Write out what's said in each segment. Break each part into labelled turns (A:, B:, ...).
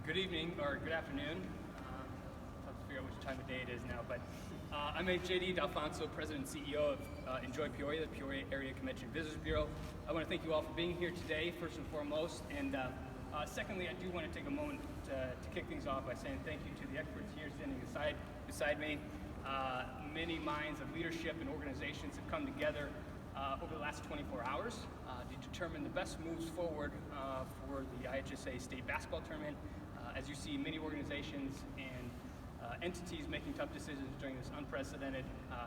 A: Good evening, or good afternoon. Tough to figure out which time of day it is now, but I'm JD Dalfonso, President and CEO of Enjoy Peoria, the Peoria Area Convention Visitors Bureau. I want to thank you all for being here today, first and foremost, and secondly, I do want to take a moment to kick things off by saying thank you to the experts here standing beside me. Many minds of leadership and organizations have come together over the last 24 hours to determine the best moves forward for the IHSA state basketball tournament. As you see, many organizations and entities making tough decisions during this unprecedented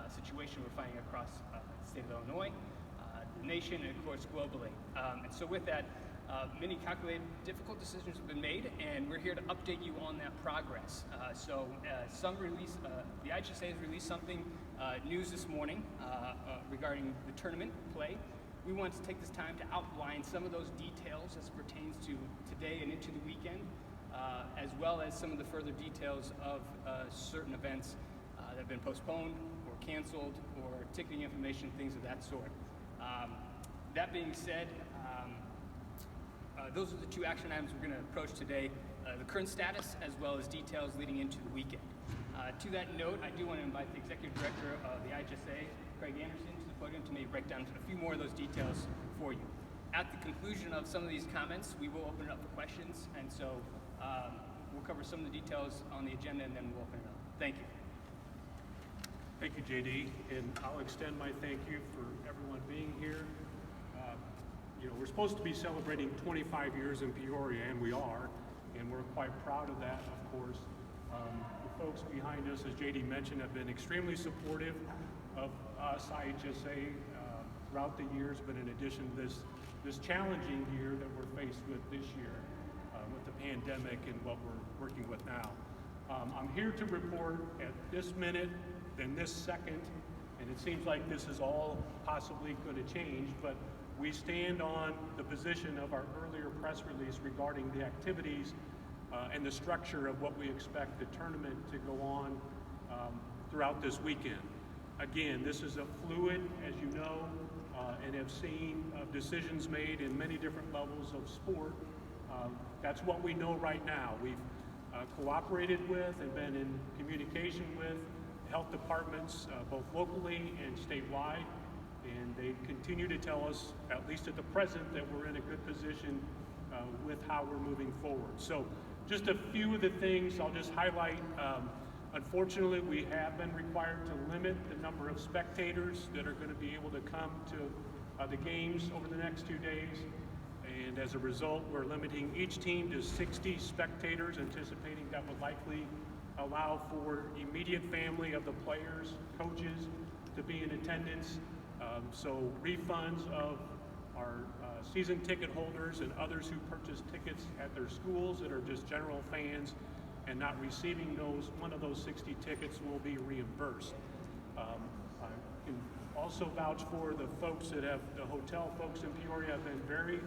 A: situation we're finding across the state of Illinois, the nation, and of course globally. And so with that, many calculated, difficult decisions have been made, and we're here to update you on that progress. The IHSA has released something news this morning regarding the tournament play. We want to take this time to outline some of those details as it pertains to today and into the weekend, as well as some of the further details of certain events that have been postponed or canceled, or ticketing information, things of that sort. That being said, those are the two action items we're going to approach today, the current status as well as details leading into the weekend. To that note, I do want to invite the Executive Director of the IHSA, Gregg Anderson, to the podium to maybe break down a few more of those details for you. At the conclusion of some of these comments, we will open it up for questions, and so we'll cover some of the details on the agenda and then we'll open it up. Thank you.
B: Thank you, JD, and I'll extend my thank you for everyone being here. We're supposed to be celebrating 25 years in Peoria, and we are, and we're quite proud of that, of course. The folks behind us, as JD mentioned, have been extremely supportive of us, IHSA, throughout the years, but in addition to this challenging year that we're faced with this year, with the pandemic and what we're working with now. I'm here to report at this minute, then this second, and it seems like this is all possibly going to change, but we stand on the position of our earlier press release regarding the activities and the structure of what we expect the tournament to go on throughout this weekend. Again, this is a fluid, as you know, and have seen decisions made in many different levels of sport. That's what we know right now. We've cooperated with and been in communication with health departments, both locally and statewide, and they continue to tell us, at least at the present, that we're in a good position with how we're moving forward. So just a few of the things I'll just highlight. Unfortunately, we have been required to limit the number of spectators that are going to be able to come to the games over the next 2 days. And as a result, we're limiting each team to 60 spectators, anticipating that would likely allow for immediate family of the players, coaches, to be in attendance. So refunds of our season ticket holders and others who purchase tickets at their schools that are just general fans and not receiving one of those 60 tickets will be reimbursed. I can also vouch for the folks that have, the hotel folks in Peoria have been very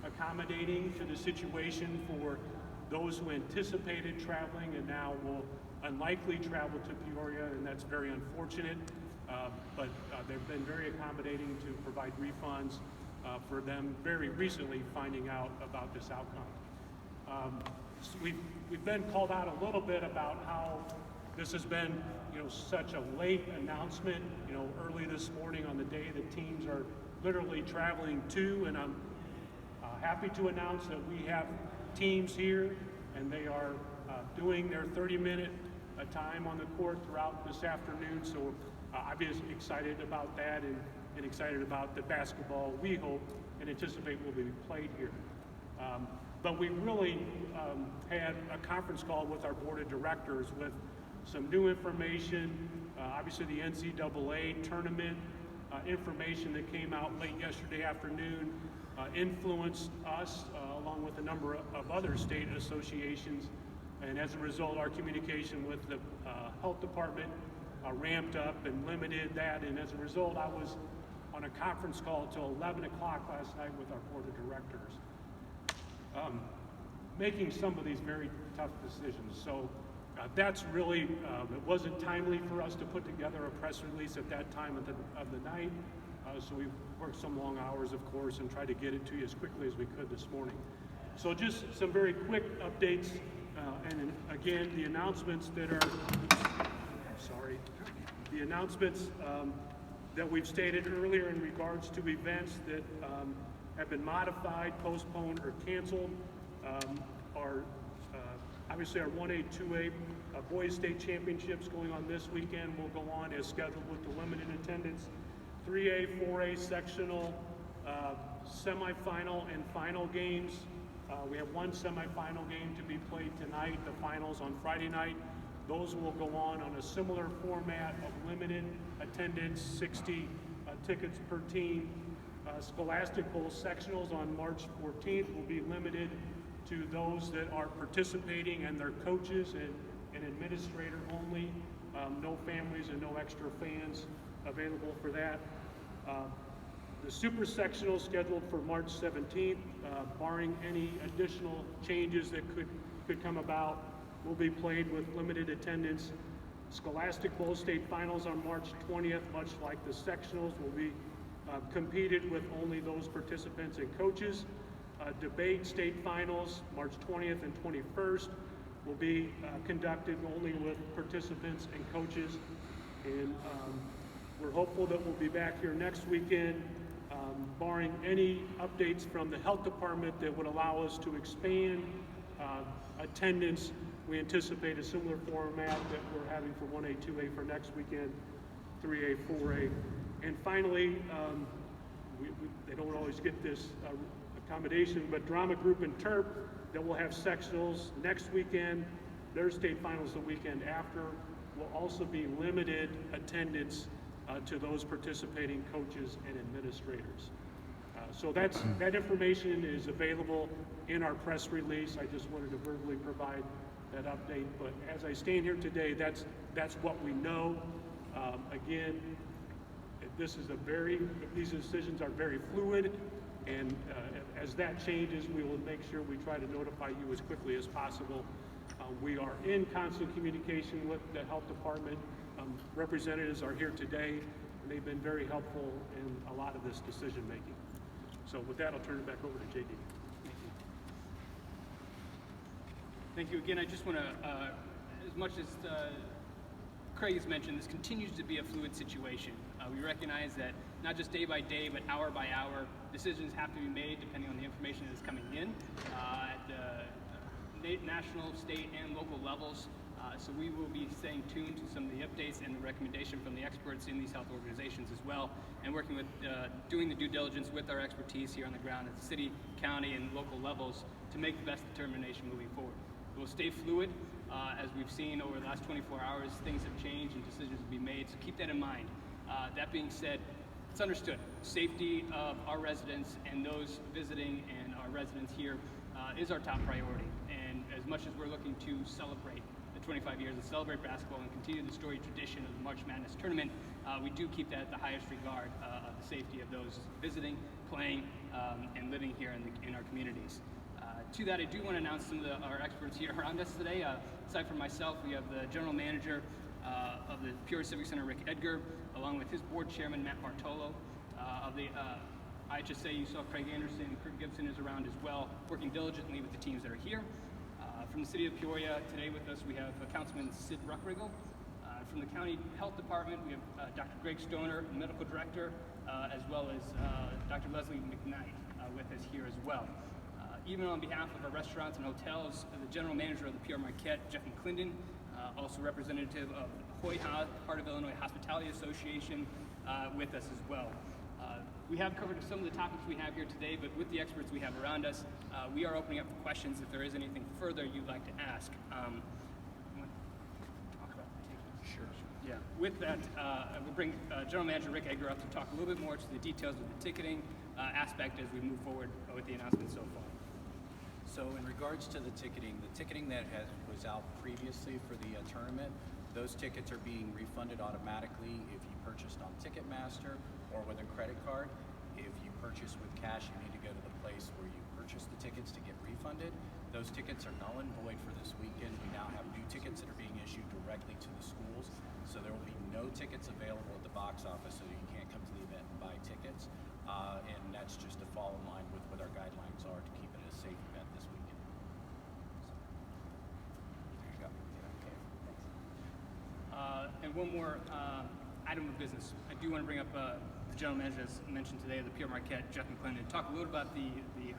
B: accommodating to the situation for those who anticipated traveling and now will unlikely travel to Peoria, and that's very unfortunate. But they've been very accommodating to provide refunds for them very recently finding out about this outcome. So we've been called out a little bit about how this has been, such a late announcement, early this morning on the day that teams are literally traveling to, and I'm happy to announce that we have teams here, and they are doing their 30-minute time on the court throughout this afternoon. So obviously excited about that and excited about the basketball we hope and anticipate will be played here. But we really had a conference call with our board of directors with some new information. Obviously the NCAA tournament information that came out late yesterday afternoon influenced us along with a number of other state associations. And as a result, our communication with the health department ramped up and limited that. And as a result, I was on a conference call till 11 o'clock last night with our board of directors, making some of these very tough decisions. So that's really, it wasn't timely for us to put together a press release at that time of the night. So we worked some long hours, of course, and tried to get it to you as quickly as we could this morning. So just some very quick updates Again, the announcements that are, the announcements that we've stated earlier in regards to events that have been modified, postponed, or canceled are obviously our 1A, 2A Boys State Championships going on this weekend will go on as scheduled with the limited attendance. 3A, 4A sectional semifinal and final games. We have one semifinal game to be played tonight, the finals on Friday night. Those will go on a similar format of limited attendance, 60 tickets per team. Scholastic Bowl sectionals on March 14th will be limited to those that are participating and their coaches and administrator only. No families and no extra fans available for that. The Super Sectional scheduled for March 17th, barring any additional changes that could come about, will be played with limited attendance. Scholastic Bowl State Finals on March 20th, much like the sectionals, will be competed with only those participants and coaches. Debate State Finals, March 20th and 21st, will be conducted only with participants and coaches. And we're hopeful that we'll be back here next weekend, barring any updates from the health department that would allow us to expand attendance. We anticipate a similar format that we're having for 1A, 2A for next weekend, 3A, 4A. And finally, they don't always get this accommodation, but Drama Group and Terp that will have sectionals next weekend, their state finals the weekend after, will also be limited attendance to those participating coaches and administrators. So that information is available in our press release. I just wanted to verbally provide that update. But as I stand here today, that's what we know. Again, these decisions are very fluid, and as that changes, we will make sure we try to notify you as quickly as possible. We are in constant communication with the health department. Representatives are here today, and they've been very helpful in a lot of this decision making. So with that, I'll turn it back over to JD.
A: Thank you again. I just want to, as much as Craig has mentioned, this continues to be a fluid situation. We recognize that not just day by day, but hour by hour, decisions have to be made depending on the information that is coming in at the national, state, and local levels. So we will be staying tuned to some of the updates and the recommendation from the experts in these health organizations as well, and working with, doing the due diligence with our expertise here on the ground at the city, county, and local levels to make the best determination moving forward. We'll stay fluid. As we've seen over the last 24 hours, things have changed and decisions will be made, so keep that in mind. That being said, it's understood. Safety of our residents and those visiting and our residents here is our top priority. And as much as we're looking to celebrate the 25 years and celebrate basketball and continue the storied tradition of the March Madness tournament, we do keep that at the highest regard of the safety of those visiting, playing, and living here in our communities. To that, I do want to announce some of our experts here around us today. Aside from myself, we have the General Manager of the Peoria Civic Center, Rik Edgar, along with his Board Chairman, Matt Bartolo. Of the IHSA, you saw Craig Anderson and Kurt Gibson is around as well, working diligently with the teams that are here. From the City of Peoria, today with us we have Councilman Sid Ruckriegel. From the County Health Department, we have Dr. Gregg Stoner, Medical Director, as well as Dr. Leslie McKnight with us here as well. Even on behalf of our restaurants and hotels, the General Manager of the Pierre Marquette, Jeff McClendon, also representative of HOIHA, Heart of Illinois Hospitality Association, with us as well. We have covered some of the topics we have here today, but with the experts we have around us, we are opening up for questions if there is anything further you'd like to ask. You want to talk about the tickets? Sure. Yeah. With that, we'll bring General Manager Rik Edgar up to talk a little bit more to the details of the ticketing aspect as we move forward with the announcement so far.
C: So in regards to the ticketing that was out previously for the tournament, those tickets are being refunded automatically if you purchased on Ticketmaster or with a credit card. If you purchase with cash, you need to go to the place where you purchased the tickets to get refunded. Those tickets are null and void for this weekend. We now have new tickets that are being issued directly to the schools, so there will be no tickets available at the box office, so you can't come to the event and buy tickets. And that's just to fall in line with what our guidelines are to keep it a safe event this weekend.
A: one more item of business. I do want to bring up the general manager, as mentioned today, the Pierre Marquette, Jeff McClendon, and talk a little about the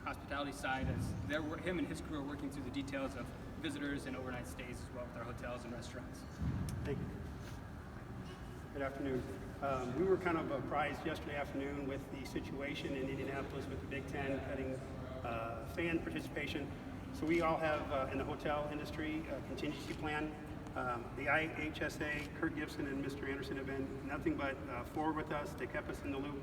A: hospitality side, as him and his crew are working through the details of visitors and overnight stays as well with our hotels and restaurants.
D: Thank you. Good afternoon. We were kind of apprised yesterday afternoon with the situation in Indianapolis with the Big Ten cutting fan participation. So we all have, in the hotel industry, a contingency plan. The IHSA, Kurt Gibson and Mr. Anderson have been nothing but forward with us. They kept us in the loop.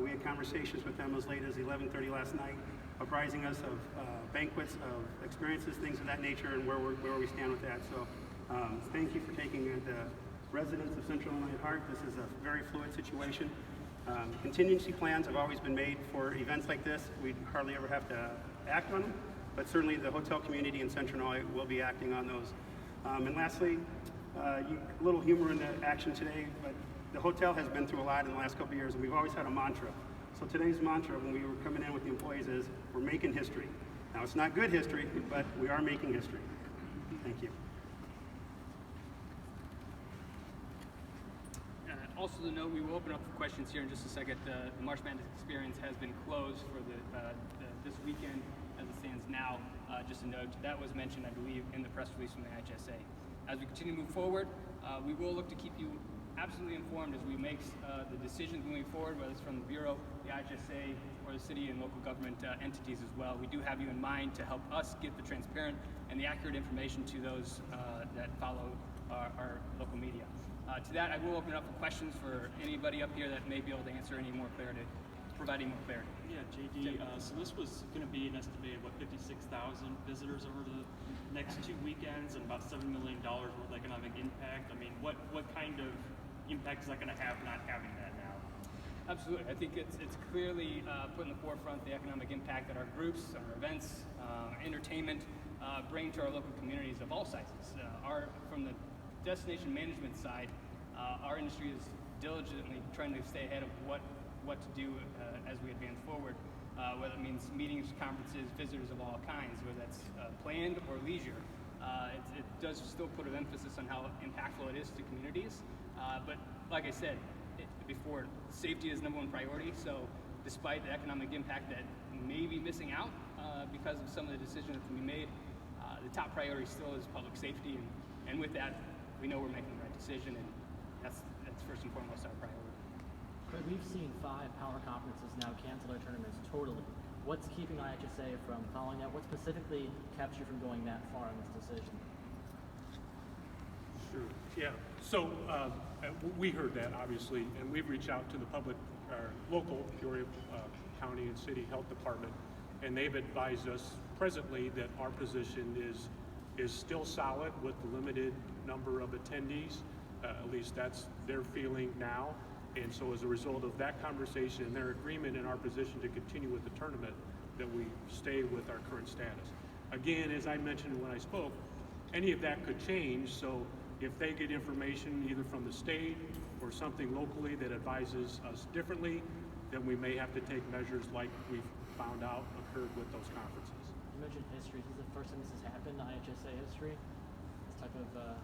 D: We had conversations with them as late as 11:30 last night, apprising us of banquets, of experiences, things of that nature, and where we stand with that. So thank you for taking the residents of Central Illinois at heart. This is a very fluid situation. Contingency plans have always been made for events like this. We hardly ever have to act on them, but certainly the hotel community in Central Illinois will be acting on those. And lastly, a little humor in the action today, but the hotel has been through a lot in the last couple of years, and we've always had a mantra. So today's mantra when we were coming in with the employees is, we're making history. Now, it's not good history, but we are making history. Thank you.
A: Also to note, we will open up for questions here in just a second. The March Madness experience has been closed for this weekend as it stands now. Just a note, that was mentioned, I believe, in the press release from the IHSA. As we continue to move forward, we will look to keep you absolutely informed as we make the decisions moving forward, whether it's from the Bureau, the IHSA, or the city and local government entities as well. We do have you in mind to help us get the transparent and the accurate information to those that follow our local media. To that, I will open it up for questions for anybody up here that may be able to answer any more clarity, provide any more clarity.
E: Yeah, JD, so this was going to be an estimated, 56,000 visitors over the next 2 weekends and about $7 million worth of economic impact. I mean, what kind of impact is that going to have not having that now?
A: Absolutely. I think it's clearly put in the forefront the economic impact that our groups, our events, entertainment bring to our local communities of all sizes. From the destination management side, our industry is diligently trying to stay ahead of what to do as we advance forward, whether it means meetings, conferences, visitors of all kinds, whether that's planned or leisure. It does still put an emphasis on how impactful it is to communities, but like I said before, safety is #1 priority, so despite the economic impact that may be missing out because of some of the decisions that can be made, the top priority still is public safety, and with that, we know we're making the right decision, and that's first and foremost our priority.
F: Craig, we've seen 5 power conferences now cancel their tournaments totally. What's keeping IHSA from following that? What specifically kept you from going that far on this decision?
B: Sure. Yeah. So we heard that, obviously, and we've reached out to the public, our local Peoria County and City Health Department, and they've advised us presently that our position is still solid with the limited number of attendees. At least that's their feeling now. And so as a result of that conversation and their agreement in our position to continue with the tournament, that we stay with our current status. Again, as I mentioned when I spoke, any of that could change. So if they get information either from the state or something locally that advises us differently, then we may have to take measures like we've found out occurred with those conferences.
F: You mentioned history. Is this the first time this has happened, IHSA history? This type of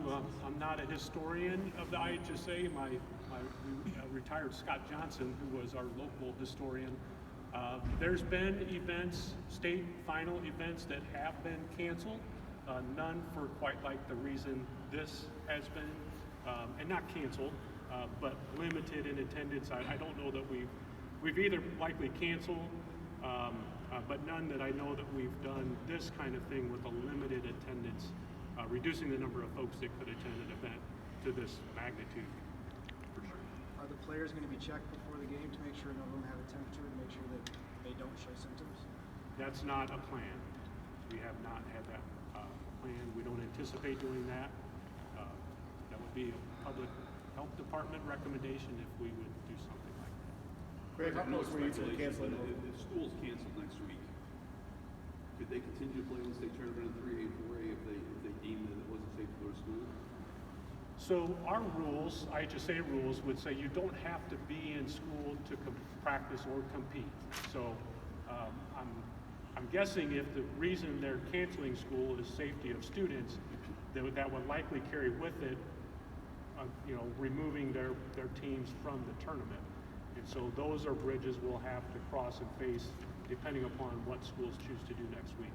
B: Well, I'm not a historian of the IHSA. My retired Scott Johnson, who was our local historian. There's been events, state final events that have been canceled. None for quite like the reason this has been, and not canceled, but limited in attendance. I don't know that we've either likely canceled, but none that I know that we've done this kind of thing with a limited attendance, reducing the number of folks that could attend an event to this magnitude. For sure.
G: Are the players going to be checked before the game to make sure none of them have a temperature, to make sure that they don't show symptoms?
B: That's not a plan. We have not had that plan. We don't anticipate doing that. That would be a public health department recommendation if we would do something like that.
H: Greg, how close were you to canceling? If school's canceled next week, could they continue to play in the state tournament in 3A, 4A if they deemed that it wasn't safe to go to school?
B: So our rules, IHSA rules, would say you don't have to be in school to practice or compete. So I'm guessing if the reason they're canceling school is safety of students, that would likely carry with it removing their teams from the tournament. And so those are bridges we'll have to cross and face depending upon what schools choose to do next week.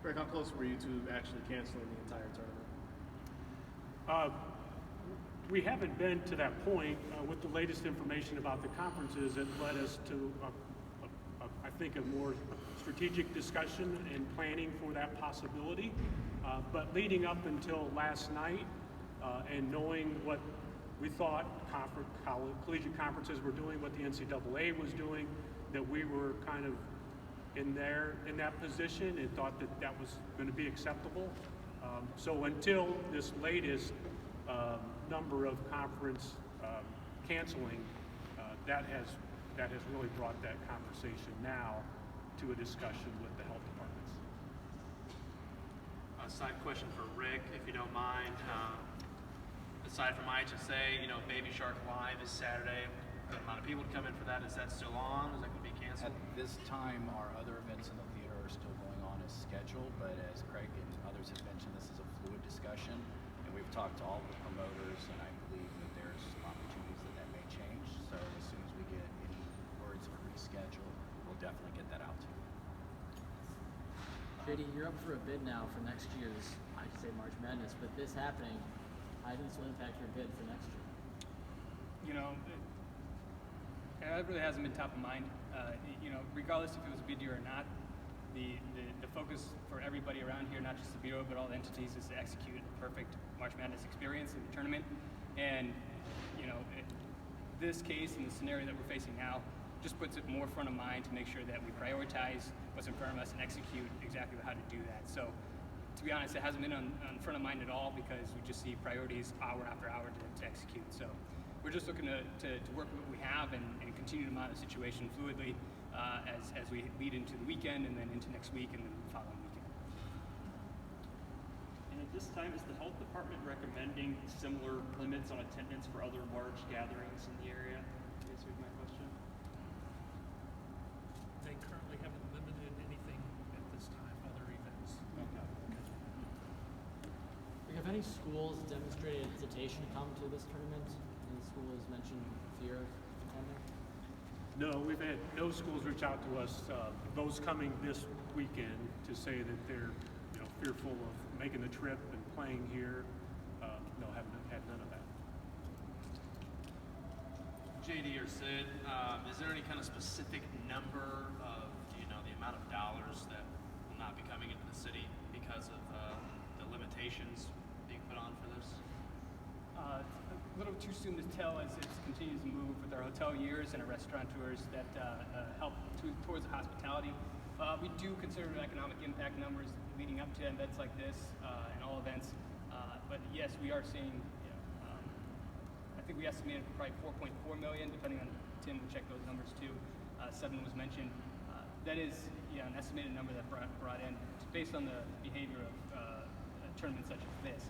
I: Greg, how close were you to actually canceling the entire tournament?
B: We haven't been to that point. With the latest information about the conferences, it led us to, I think, a more strategic discussion and planning for that possibility. But leading up until last night and knowing what we thought collegiate conferences were doing, what the NCAA was doing, that we were kind of in that position and thought that that was going to be acceptable. So until this latest number of conference canceling, that has really brought that conversation now to a discussion with the health departments.
J: A side question for Rick, if you don't mind. Aside from IHSA, Baby Shark Live is Saturday. A good amount of people to come in for that. Is that still on? Is that going to be canceled?
C: At this time, our other events in the theater are still going on as scheduled, but as Craig and others have mentioned, this is a fluid discussion, and we've talked to all the promoters, and I believe that there's opportunities that may change. So as soon as we get any words of reschedule, we'll definitely get that out to you.
F: JD, you're up for a bid now for next year's IHSA March Madness, but this happening, how does this will impact your bid for next year?
A: It really hasn't been top of mind. Regardless if it was a bid year or not, the focus for everybody around here, not just the Bureau, but all the entities, is to execute a perfect March Madness experience in the tournament. And, this case and the scenario that we're facing now just puts it more front of mind to make sure that we prioritize what's in front of us and execute exactly how to do that. So, to be honest, it hasn't been on front of mind at all because we just see priorities hour after hour to execute. So, we're just looking to work with what we have and continue to monitor the situation fluidly as we lead into the weekend and then into next week and then the following weekend.
E: And at this time, is the health department recommending similar limits on attendance for other large gatherings in the area? Answer my question.
B: They currently haven't limited anything at this time, other events.
F: Have any schools demonstrated hesitation to come to this tournament? Any school has mentioned fear of attending?
B: No, we've had no schools reach out to us, those coming this weekend, to say that they're fearful of making the trip and playing here. No, haven't had none of that.
J: JD or Sid, is there any kind of specific number of, the amount of dollars that will not be coming into the city because of the limitations being put on for this?
A: It's a little too soon to tell as it continues to move with our hoteliers and our restaurateurs that help towards the hospitality. We do consider economic impact numbers leading up to events like this and all events. But yes, we are seeing, I think we estimated probably 4.4 million, depending on Tim will check those numbers too. 7 was mentioned. That is an estimated number that brought in based on the behavior of tournaments such as this.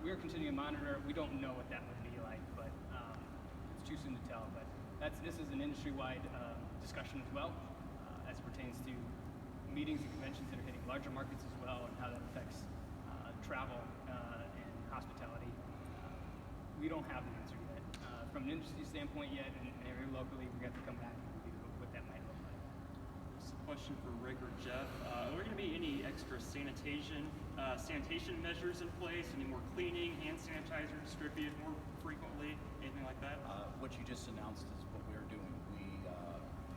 A: We are continuing to monitor. We don't know what that would be like, but it's too soon to tell. But this is an industry-wide discussion as well, as it pertains to meetings and conventions that are hitting larger markets as well, and how that affects travel and hospitality. We don't have an answer yet. From an industry standpoint yet, and here locally, we have to come back and review what that might look like.
E: Just a question for Rick or Jeff. Are there going to be any extra sanitation measures in place? Any more cleaning, hand sanitizer distributed more frequently, anything like that?
C: What you just announced is what we're doing. We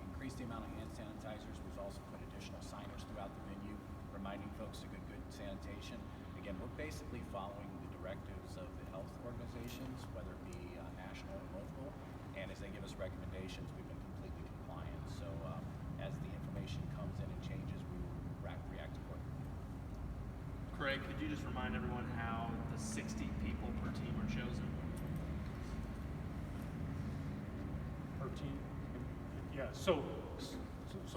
C: increased the amount of hand sanitizers. We've also put additional signage throughout the venue, reminding folks to good sanitation. Again, we're basically following the directives of the health organizations, whether it be national or local. And as they give us recommendations, we've been completely compliant. So as the information comes in and changes, we will react accordingly.
J: Craig, could you just remind everyone how the 60 people per team are chosen?
B: Per team? Yeah, so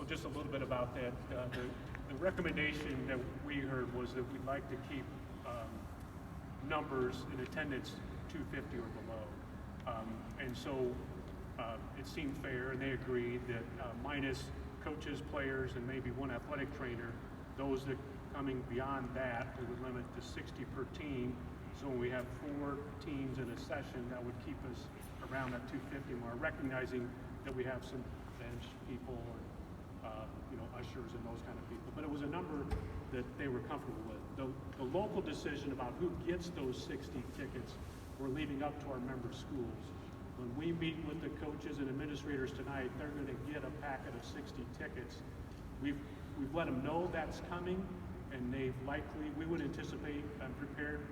B: just a little bit about that. The recommendation that we heard was that we'd like to keep numbers in attendance 250 or below. And so it seemed fair, and they agreed that minus coaches, players, and maybe one athletic trainer, those that coming beyond that, we would limit to 60 per team, So when we have 4 teams in a session, that would keep us around that 250 mark, recognizing that we have some bench people and ushers and those kind of people. But it was a number that they were comfortable with. The local decision about who gets those 60 tickets, we're leaving up to our member schools. When we meet with the coaches and administrators tonight, they're going to get a packet of 60 tickets. We've let them know that's coming, and we would anticipate and prepared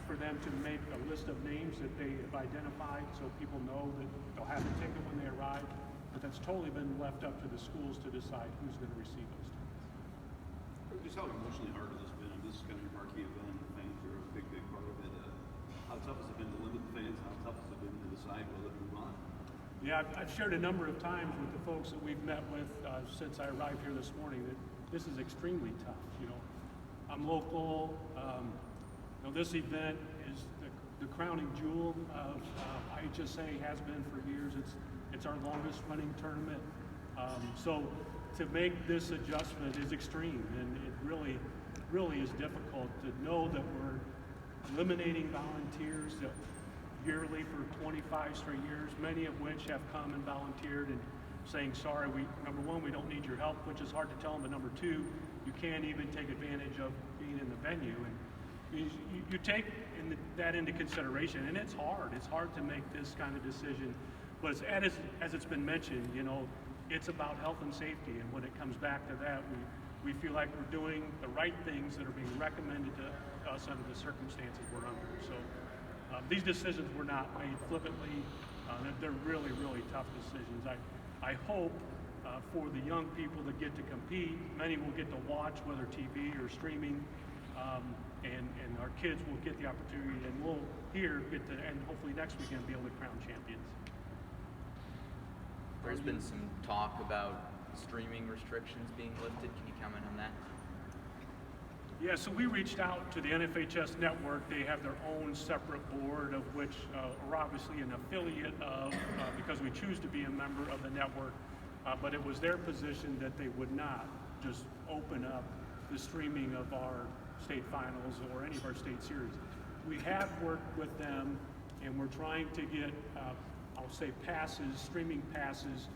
B: for them to make a list of names that they have identified so people know that they'll have a ticket when they arrive. But that's totally been left up to the schools to decide who's going to receive those tickets.
H: Just how emotionally hard has this been? This is kind of a marquee event. The fans are a big part of it. How tough has it been to limit the fans? How tough has it been to decide whether to move on?
B: Yeah, I've shared a number of times with the folks that we've met with since I arrived here this morning that this is extremely tough. I'm local. This event is the crowning jewel of IHSA, has been for years. It's our longest running tournament. So to make this adjustment is extreme, and it really is difficult to know that we're eliminating volunteers that yearly for 25 straight years, many of which have come and volunteered and saying, sorry, number one, we don't need your help, which is hard to tell them, but number two, you can't even take advantage of being in the venue. And you take that into consideration, and it's hard. It's hard to make this kind of decision. But as it's been mentioned, it's about health and safety, and when it comes back to that, we feel like we're doing the right things that are being recommended to us under the circumstances we're under. So these decisions were not made flippantly. They're really, really tough decisions. I hope for the young people that get to compete, many will get to watch, whether TV or streaming, and our kids will get the opportunity, and we'll and hopefully next weekend be able to crown champions.
K: There's been some talk about streaming restrictions being lifted. Can you comment on that?
B: Yeah, so we reached out to the NFHS network. They have their own separate board, of which we're obviously an affiliate of because we choose to be a member of the network. But it was their position that they would not just open up the streaming of our state finals or any of our state series. We have worked with them, and we're trying to get streaming passes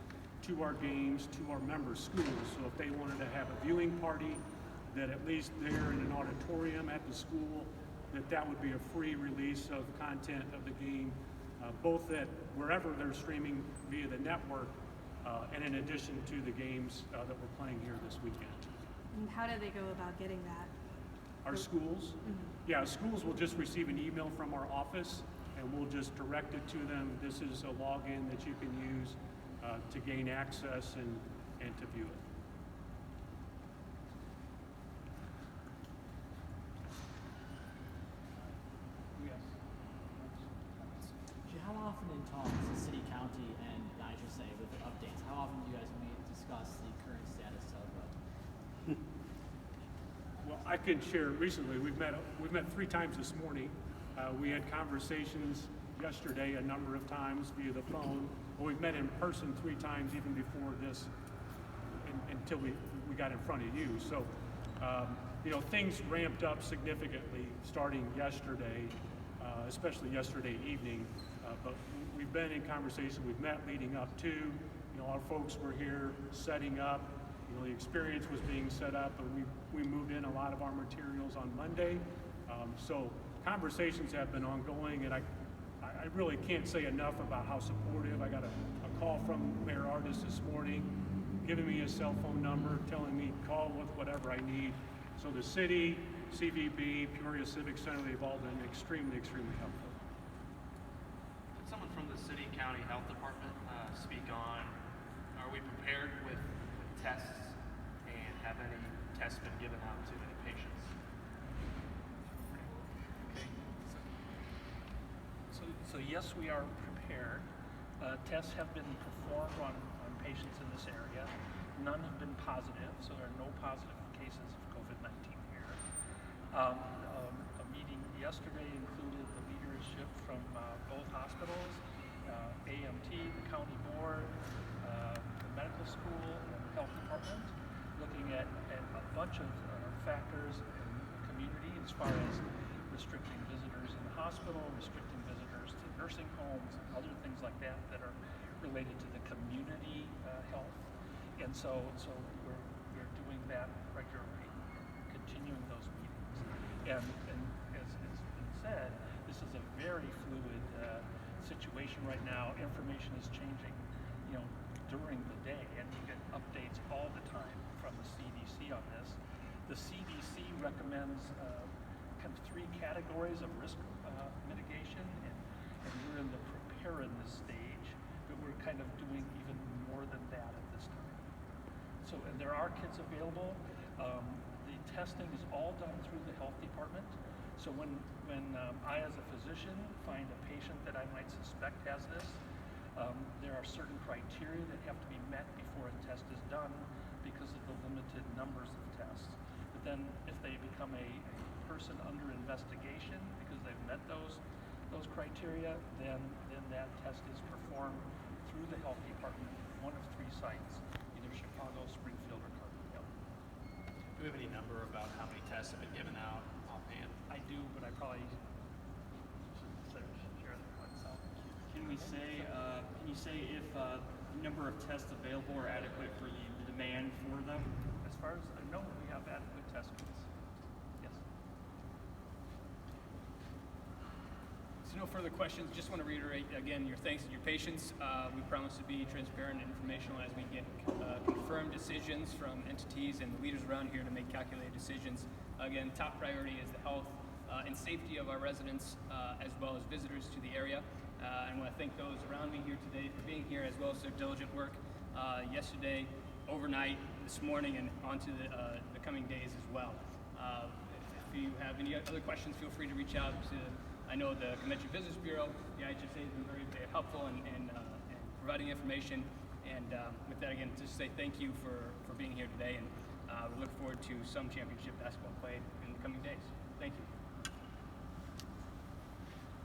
B: to our games, to our member schools. So if they wanted to have a viewing party, that at least they're in an auditorium at the school, that would be a free release of content of the game, both at wherever they're streaming via the network, and in addition to the games that we're playing here this weekend.
L: And how do they go about getting that?
B: Our schools? Mm-hmm. Yeah, schools will just receive an email from our office, and we'll just direct it to them. This is a login that you can use to gain access and to view it. Yes.
F: How often in talks the city, county, and IHSA with the updates? How often do you guys discuss the current status of
B: Well, I can share recently. We've met 3 times this morning. We had conversations yesterday a number of times via the phone. Well, we've met in person 3 times even before this, until we got in front of you. So, things ramped up significantly starting yesterday, especially yesterday evening. But we've been in conversation. We've met leading up to. Our folks were here setting up. The experience was being set up, and we moved in a lot of our materials on Monday. So conversations have been ongoing, and I really can't say enough about how supportive. I got a call from Mayor Artis this morning, giving me his cell phone number, telling me call with whatever I need. So the city, CVB, Peoria Civic Center, they've all been extremely, extremely helpful.
J: Could someone from the city, county health department speak on, are we prepared with tests, and have any tests been given out to any patients?
M: Okay. So yes, we are prepared. Tests have been performed on patients in this area. None have been positive, so there are no positive cases of COVID-19 here. A meeting yesterday included the leadership from both hospitals, AMT, the county board, the medical school, and the health department, looking at a bunch of factors in the community as far as restricting visitors in the hospital, restricting visitors to nursing homes, and other things like that that are related to the community health. And so we're doing that regularly, continuing those meetings. And as has been said, this is a very fluid situation right now. Information is changing, during the day, and we get updates all the time from the CDC on this. The CDC recommends kind of 3 categories of risk mitigation, and we're in the preparedness stage, but we're kind of doing even more than that at this time. So, and there are kits available. The testing is all done through the health department. So when I, as a physician, find a patient that I might suspect has this, there are certain criteria that have to be met before a test is done because of the limited numbers of tests. But then if they become a person under investigation because they've met those criteria, then that test is performed through the health department, one of 3 sites, either Chicago, Springfield, or Carbondale.
J: Do we have any number about how many tests have been given out offhand?
M: I do, but I probably should share that myself.
E: Can you say if the number of tests available are adequate for the demand for them?
M: As far as I know, we have adequate test kits. Yes.
A: So no further questions. Just want to reiterate again your thanks and your patience. We promise to be transparent and informational as we get confirmed decisions from entities and leaders around here to make calculated decisions. Again, top priority is the health and safety of our residents as well as visitors to the area. I want to thank those around me here today for being here, as well as their diligent work yesterday, overnight, this morning, and onto the coming days as well. If you have any other questions, feel free to reach out to, I know the Convention Visitors Bureau, the IHSA has been very helpful in providing information. And with that, again, just say thank you for being here today, and we look forward to some championship basketball play in the coming days. Thank you.